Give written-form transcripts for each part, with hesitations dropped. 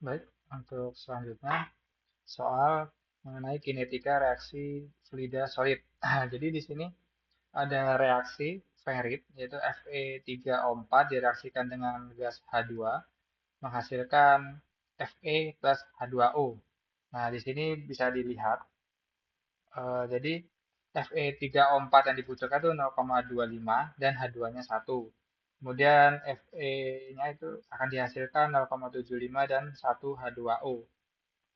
Baik, untuk selanjutnya soal mengenai kinetika reaksi fluida solid. Jadi di sini ada reaksi ferrit yaitu Fe3O4 direaksikan dengan gas H2 menghasilkan Fe plus H2O. Nah, di sini bisa dilihat jadi Fe3O4 yang dibutuhkan itu 0,25 dan H2-nya 1. Kemudian Fe-nya itu akan dihasilkan 0,75 dan 1 H2O.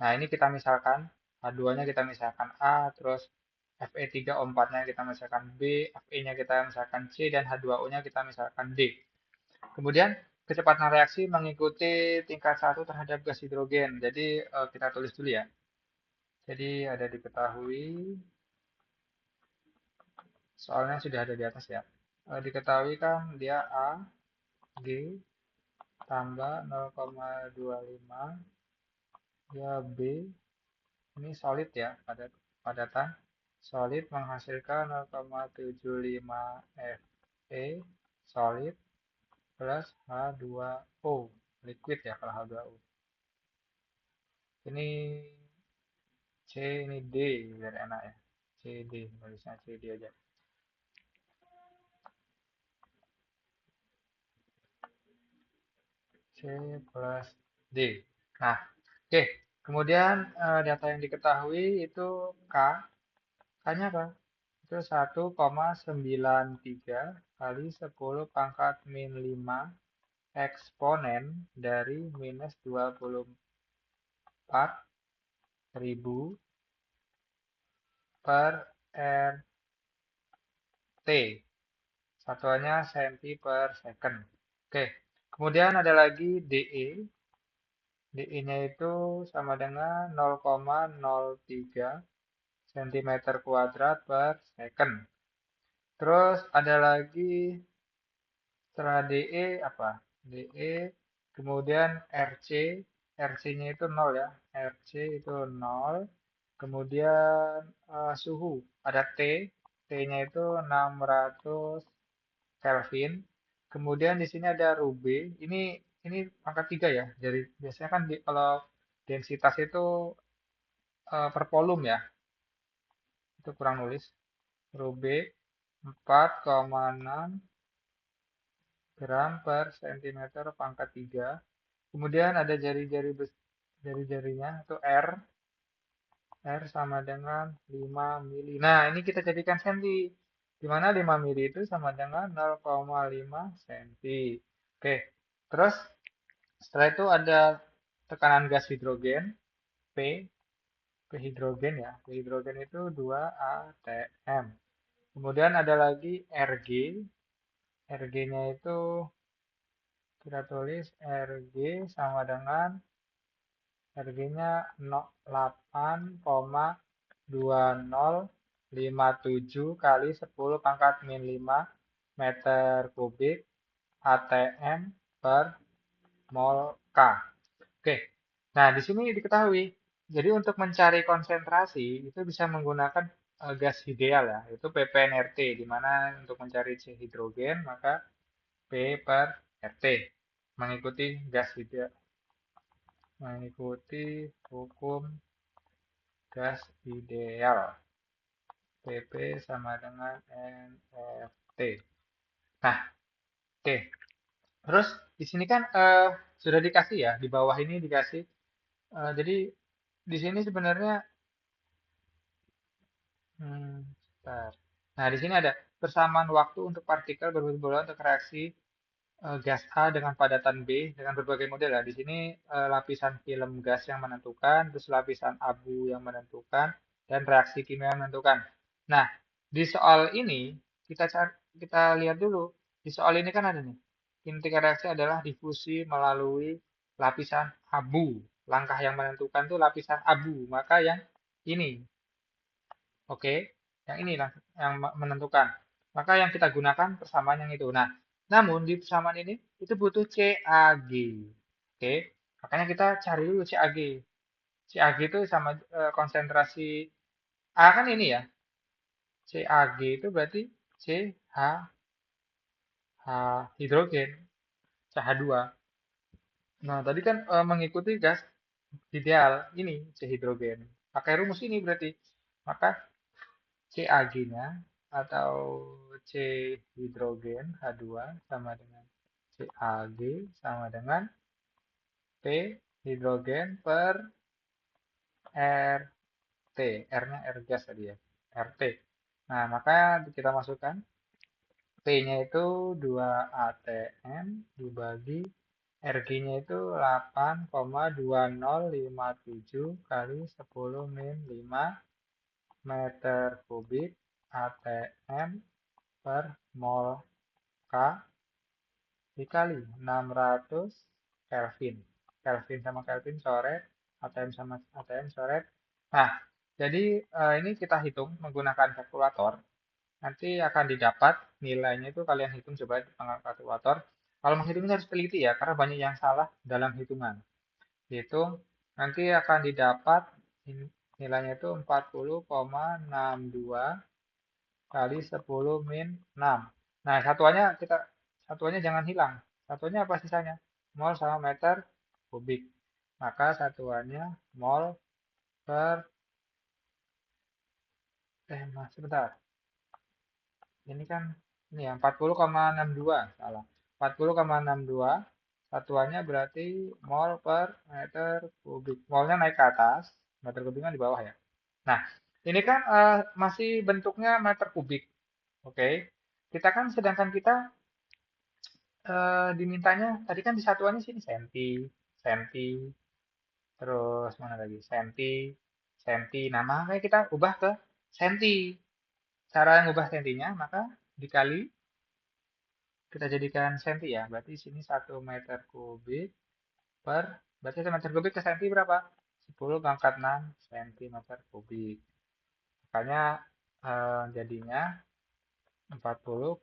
Nah, ini kita misalkan H2-nya kita misalkan A, terus Fe3O4-nya kita misalkan B, Fe-nya kita misalkan C, dan H2O-nya kita misalkan D. Kemudian kecepatan reaksi mengikuti tingkat 1 terhadap gas hidrogen. Jadi kita tulis dulu ya. Jadi ada diketahui, soalnya sudah ada di atas ya. Diketahui kan dia A, G, tambah 0,25, ya B, ini solid ya, padatan. Solid menghasilkan 0,75 Fe, solid, plus H2O, liquid ya kalau H2O. Ini C, ini D, biar enak ya. CD, tulisnya CD aja. C plus D. Nah, oke. Kemudian data yang diketahui itu K. K-nya apa? Itu 1,93 kali 10 pangkat min 5 eksponen dari minus 24.000 per RT. Satuannya cm per second. Oke. Kemudian ada lagi DE. DE-nya itu sama dengan 0,03 cm kuadrat per second. Terus ada lagi setelah DE apa? DE, kemudian RC, RC-nya itu 0 ya. RC itu 0. Kemudian suhu, ada T, T-nya itu 600 Kelvin. Kemudian di sini ada Rub. Ini pangkat 3 ya. Jadi biasanya kan kalau densitas itu per volume ya. Itu kurang nulis. Rub 4,6 gram per centimeter pangkat 3. Kemudian ada jari-jarinya itu R. R sama dengan 5 mili. Nah, ini kita jadikan senti. Di mana 5 mili itu sama dengan 0,5 senti. Oke. Terus setelah itu ada tekanan gas hidrogen P. P hidrogen ya. P hidrogen itu 2 atm. Kemudian ada lagi Rg. Rg-nya itu kita tulis Rg sama dengan Rg-nya 8,2057 kali 10 pangkat min 5 meter kubik atm per mol K. Oke. Nah, di sini diketahui. Jadi untuk mencari konsentrasi itu bisa menggunakan gas ideal ya, itu ppnRT, di mana untuk mencari C hidrogen maka P per RT mengikuti gas ideal, mengikuti hukum gas ideal. PP sama dengan NFT. Nah, oke. Terus di sini kan sudah dikasih ya, di bawah ini dikasih. Jadi di sini sebenarnya, bentar. Nah, di sini ada persamaan waktu untuk partikel berbola untuk reaksi gas A dengan padatan B dengan berbagai model ya. Di sini lapisan film gas yang menentukan, terus lapisan abu yang menentukan, dan reaksi kimia yang menentukan. Nah, di soal ini kita lihat dulu. Di soal ini kan ada nih. Inti reaksi adalah difusi melalui lapisan abu. Langkah yang menentukan tuh lapisan abu. Maka yang ini, oke, yang ini lah yang menentukan. Maka yang kita gunakan persamaan yang itu. Nah, namun di persamaan ini itu butuh CAG. Oke, makanya kita cari dulu CAG. CAG itu sama konsentrasi A kan ini ya. CAG itu berarti CH hidrogen, CH2. Nah, tadi kan mengikuti gas Ideal ini C hidrogen. Pakai rumus ini berarti. Maka CAG-nya atau C hidrogen H2 sama dengan CAG sama dengan P hidrogen per RT. R-nya R gas tadi ya. RT. Nah, maka kita masukkan P-nya itu 2 ATM dibagi RG-nya itu 8,2057 kali 10 min 5 meter kubik ATM per mol K dikali 600 Kelvin. Kelvin sama Kelvin coret, ATM sama ATM coret. Nah, jadi ini kita hitung menggunakan kalkulator. Nanti akan didapat nilainya itu kalian hitung coba di kalkulator. Kalau menghitungnya harus teliti ya, karena banyak yang salah dalam hitungan. Dihitung, nanti akan didapat nilainya itu 40,62 kali 10 min 6. Nah, satuannya jangan hilang. Satuannya apa sisanya? Mol sama meter kubik. Maka satuannya mol per sebentar. Ini kan ini ya 40,62 salah. 40,62 satuannya berarti mol per meter kubik. Molnya naik ke atas, meter kubiknya di bawah ya. Nah, ini kan masih bentuknya meter kubik. Oke. Kita kan sedangkan kita dimintanya tadi kan di satuannya sini senti, senti, terus mana lagi? Senti, senti. Nah, makanya kita ubah ke senti. Cara ngubah sentinya maka dikali kita jadikan senti ya. Berarti sini 1 meter kubik per berarti 1 meter kubik ke senti berapa? 10 pangkat 6 sentimeter kubik. Makanya jadinya 40,62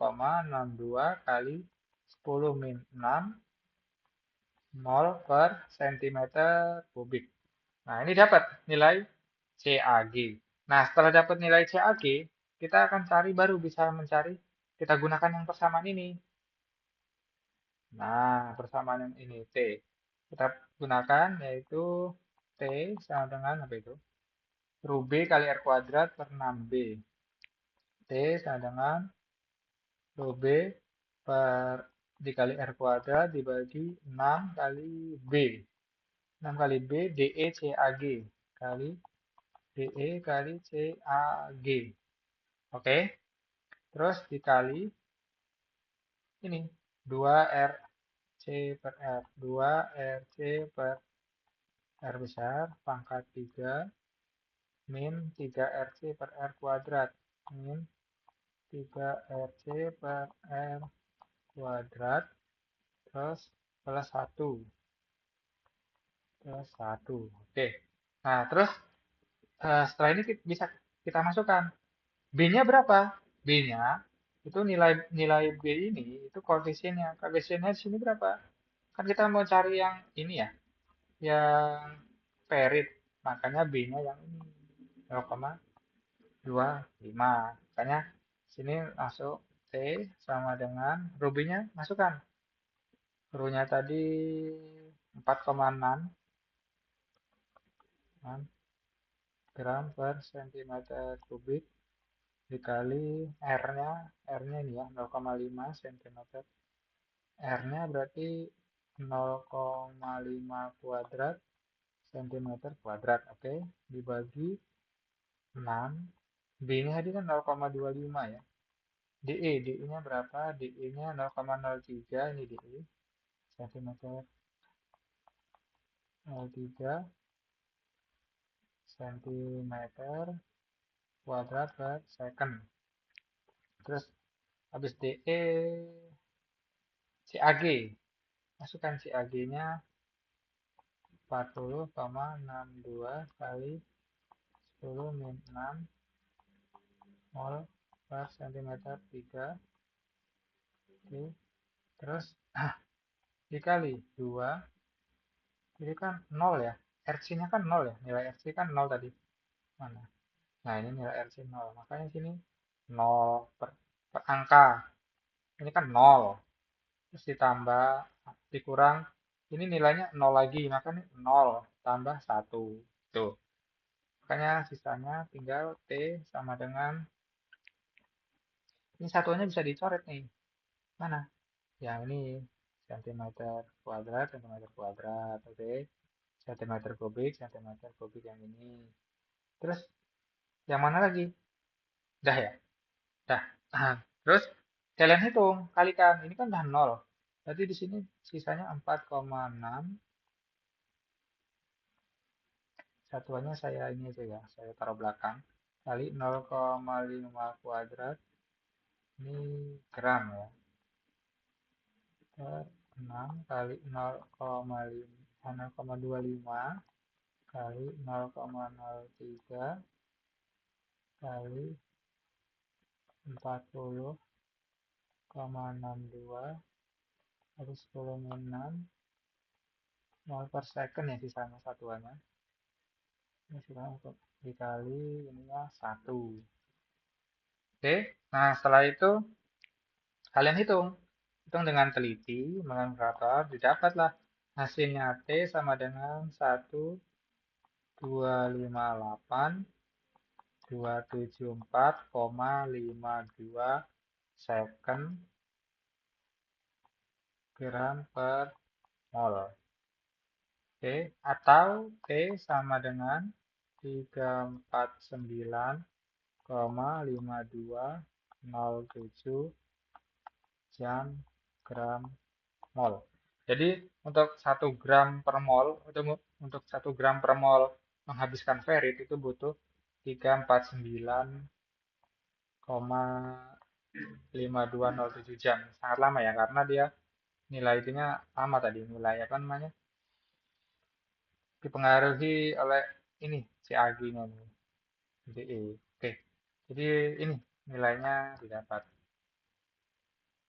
kali 10 min 6 mol per sentimeter kubik. Nah, ini dapat nilai CAG. Nah, setelah dapat nilai CAG, kita akan cari baru bisa mencari kita gunakan yang persamaan ini. Nah, persamaan yang ini T. Kita gunakan yaitu T sama dengan apa itu? Rho B kali R kuadrat per 6B. T sama dengan Rho B per dikali R kuadrat dibagi 6 kali B. 6 kali B DE CAG kali DE kali CAG. Oke. Terus dikali ini 2RC per R. 2RC per R besar pangkat 3 min 3RC per R kuadrat min 3RC per R kuadrat terus plus 1 plus 1. Oke. Nah, terus setelah ini bisa kita masukkan B-nya berapa? B-nya itu nilai nilai B ini itu koefisiennya. Koefisiennya di sini berapa? Kan kita mau cari yang ini ya, yang ferit. Makanya B-nya yang ini 0,25. Makanya sini masuk T sama dengan rubinya masukkan. Runya tadi 4,6 gram per sentimeter kubik dikali R-nya, R-nya ini ya 0,5 cm. R-nya berarti 0,5 kuadrat cm kuadrat, oke, dibagi 6. B-nya tadi kan 0,25 ya. DE, DE-nya berapa? DE-nya 0,03, ini DE, cm 03 cm kuadrat per second. Terus habis DE, CAG. Masukkan CAG-nya 40,62 kali 10 min 6 mol per centimeter 3. Oke. Terus dikali 2. Jadi kan 0 ya. RC-nya kan 0 ya. Nilai RC kan 0 tadi. Mana? Nah, ini nilai RC 0. Makanya sini 0 per angka. Ini kan 0. Terus ditambah, dikurang ini nilainya 0 lagi, maka nih 0 tambah 1. Tuh, makanya sisanya tinggal T sama dengan, ini satuannya bisa dicoret nih. Mana? Yang ini, centimeter kuadrat, oke. Centimeter kubik yang ini. Terus, yang mana lagi? Dah ya? Dah. Terus, kalian hitung, kalikan. Ini kan udah 0. Berarti di sini sisanya 4,6. Satuannya saya ini aja ya, saya taruh belakang. Kali 0,5 kuadrat. Ini gram ya. 6 kali 0,5, 0,25 kali 0,03 kali 40,62 kali 10 min 6 mol per second ya sisanya satuannya. Ini sisanya untuk dikali ininya 1. Oke, nah setelah itu kalian hitung. Hitung dengan teliti, menggunakan kalkulator, didapatlah hasilnya T sama dengan 1,258,274,52 second gram per mol. Oke, atau T sama dengan 349,5207 jam gram mol. Jadi untuk 1 gram per mol, untuk 1 gram per mol menghabiskan ferrit itu butuh 349,5207 jam. Sangat lama ya, karena dia nilai itunya sama tadi, nilai apa namanya, dipengaruhi oleh ini, CAG-nya nih, DE. Oke, jadi ini nilainya didapat.